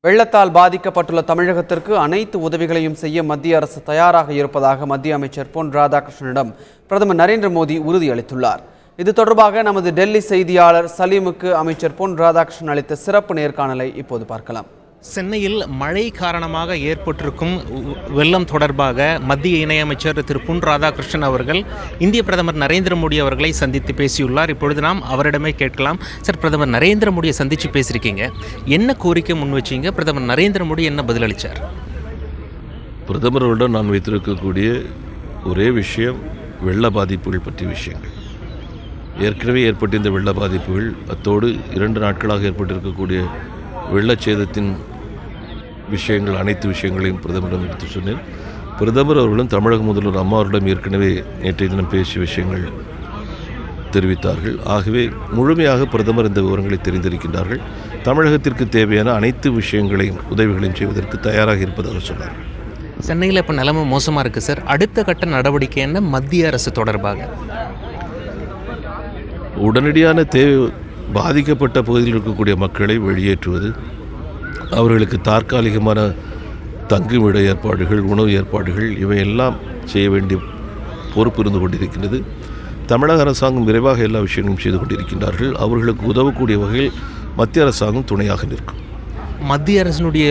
வெள்ளத்தால் பாதிக்கப்பட்டுள்ள தமிழகத்திற்கு அனைத்து உதவிகளையும் செய்ய மத்திய அரசு தயாராக இருப்பதாக மத்திய அமைச்சர் பொன் ராதாகிருஷ்ணனிடம் பிரதமர் நரேந்திர மோடி உறுதியளித்துள்ளார். இது தொடர்பாக நமது டெல்லி செய்தியாளர் சலீமுக்கு அமைச்சர் பொன் ராதாகிருஷ்ணன் அளித்த சிறப்பு நேர்காணலை இப்போது பார்க்கலாம். சென்னையில் மழை காரணமாக ஏற்பட்டிருக்கும் வெள்ளம் தொடர்பாக மத்திய இணையமைச்சர் திரு பொன் ராதாகிருஷ்ணன் அவர்கள் இந்திய பிரதமர் நரேந்திர மோடி அவர்களை சந்தித்து பேசியுள்ளார். இப்பொழுது நாம் அவரிடமே கேட்கலாம். சார், பிரதமர் நரேந்திர மோடியை சந்தித்து பேசியிருக்கீங்க, என்ன கோரிக்கை முன் வச்சிங்க? பிரதமர் நரேந்திர மோடி என்ன பதிலளித்தார்? பிரதமருடன் நான் வைத்திருக்கக்கூடிய ஒரே விஷயம் வெள்ள பாதிப்புகள் பற்றிய விஷயங்கள். ஏற்கனவே ஏற்பட்டிருந்த வெள்ள பாதிப்புகள், அத்தோடு 2 நாட்களாக ஏற்பட்டிருக்கக்கூடிய வெள்ளச்சேதத்தின் விஷயங்கள், அனைத்து விஷயங்களையும் பிரதமரிடம் எடுத்து சொன்னேன். பிரதமர் அவர்களும் தமிழக முதல்வர் அம்மா அவர்களிடம் ஏற்கனவே நேற்றைய தினம் பேசிய விஷயங்கள் தெரிவித்தார்கள். ஆகவே முழுமையாக பிரதமர் இந்த விவரங்களை தெரிந்திருக்கின்றார்கள். தமிழகத்திற்கு தேவையான அனைத்து விஷயங்களையும் உதவிகளையும் செய்வதற்கு தயாராக இருப்பதாக சொன்னார்கள். சென்னையில் இப்போ நிலைமை மோசமாக இருக்குது சார். அடுத்த கட்ட நடவடிக்கை என்ன மத்திய அரசு தொடர்பாக? உடனடியான பாதிக்கப்பட்ட பகுதியில் இருக்கக்கூடிய மக்களை வெளியேற்றுவது, அவர்களுக்கு தற்காலிகமான தங்குமிட ஏற்பாடுகள், உணவு ஏற்பாடுகள், இவையெல்லாம் செய்ய வேண்டிய பொறுப்பு இருந்து கொண்டிருக்கின்றது. தமிழக அரசாங்கம் விரைவாக எல்லா விஷயங்களும் செய்து கொண்டிருக்கின்றார்கள். அவர்களுக்கு உதவக்கூடிய வகையில் மத்திய அரசாங்கம் துணையாக நிற்கும். மத்திய அரசினுடைய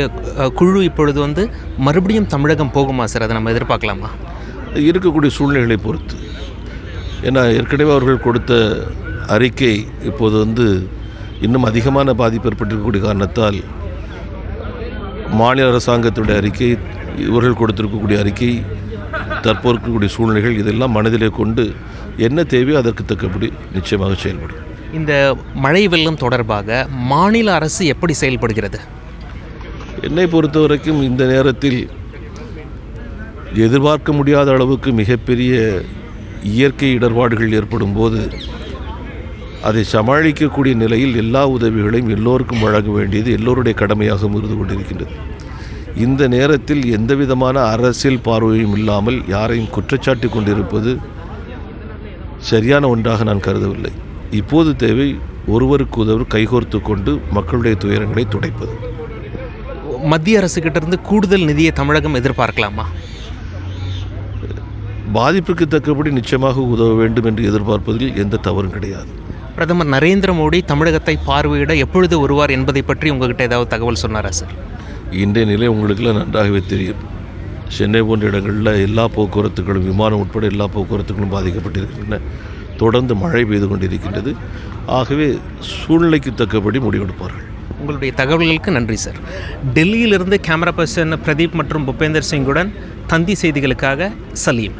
குழு இப்பொழுது மறுபடியும் தமிழகம் போகுமா சார்? அதை நம்ம எதிர்பார்க்கலாமா? இருக்கக்கூடிய சூழ்நிலைகளை பொறுத்து. ஏன்னா ஏற்கனவே அவர்கள் கொடுத்த அறிக்கை இப்போது இன்னும் அதிகமான பாதிப்பு ஏற்பட்டிருக்கக்கூடிய காரணத்தால் மாநில அரசாங்கத்துடைய அறிக்கை, இவர்கள் கொடுத்திருக்கக்கூடிய அறிக்கை, தற்போது இருக்கக்கூடிய சூழ்நிலைகள், இதெல்லாம் மனதிலே கொண்டு என்ன தேவையோ அதற்கு தக்கபடி நிச்சயமாக செயல்படும். இந்த மழை வெள்ளம் தொடர்பாக மாநில அரசு எப்படி செயல்படுகிறது? என்னை பொறுத்த வரைக்கும் இந்த நேரத்தில் எதிர்பார்க்க முடியாத அளவுக்கு மிகப்பெரிய இயற்கை இடர்பாடுகள் ஏற்படும் போது அதை சமாளிக்கக்கூடிய நிலையில் எல்லா உதவிகளையும் எல்லோருக்கும் வழங்க வேண்டியது எல்லோருடைய கடமையாக இருந்து கொண்டிருக்கின்றது. இந்த நேரத்தில் எந்த விதமான அரசியல் பார்வையும் இல்லாமல் யாரையும் குற்றச்சாட்டி கொண்டிருப்பது சரியான ஒன்றாக நான் கருதவில்லை. இப்போது தேவை ஒருவருக்கு ஒருவர் கைகோர்த்து கொண்டு மக்களுடைய துயரங்களை துடைப்பது. மத்திய அரசுகிட்டிருந்து கூடுதல் நிதியை தமிழகம் எதிர்பார்க்கலாமா? பாதிப்புக்கு தக்கபடி நிச்சயமாக உதவ வேண்டும் என்று எதிர்பார்ப்பதில் எந்த தவறும் கிடையாது. பிரதமர் நரேந்திர மோடி தமிழகத்தை பார்வையிட எப்பொழுது வருவார் என்பதை பற்றி உங்ககிட்ட ஏதாவது தகவல் சொன்னாரா சார்? இன்றைய நிலை உங்களுக்கெல்லாம் நன்றாகவே தெரியும். சென்னை போன்ற இடங்களில் எல்லா போக்குவரத்துகளும், விமானம் உட்பட எல்லா போக்குவரத்துகளும் பாதிக்கப்பட்டிருக்கின்றன. தொடர்ந்து மழை பெய்து கொண்டிருக்கின்றது. ஆகவே சூழ்நிலைக்கு தக்கபடி முடிவெடுப்பார்கள். உங்களுடைய தகவல்களுக்கு நன்றி சார். டெல்லியிலிருந்து கேமரா பர்சன் பிரதீப் மற்றும் பூபேந்தர் சிங்குடன் தந்தி செய்திகளுக்காக சலீம்.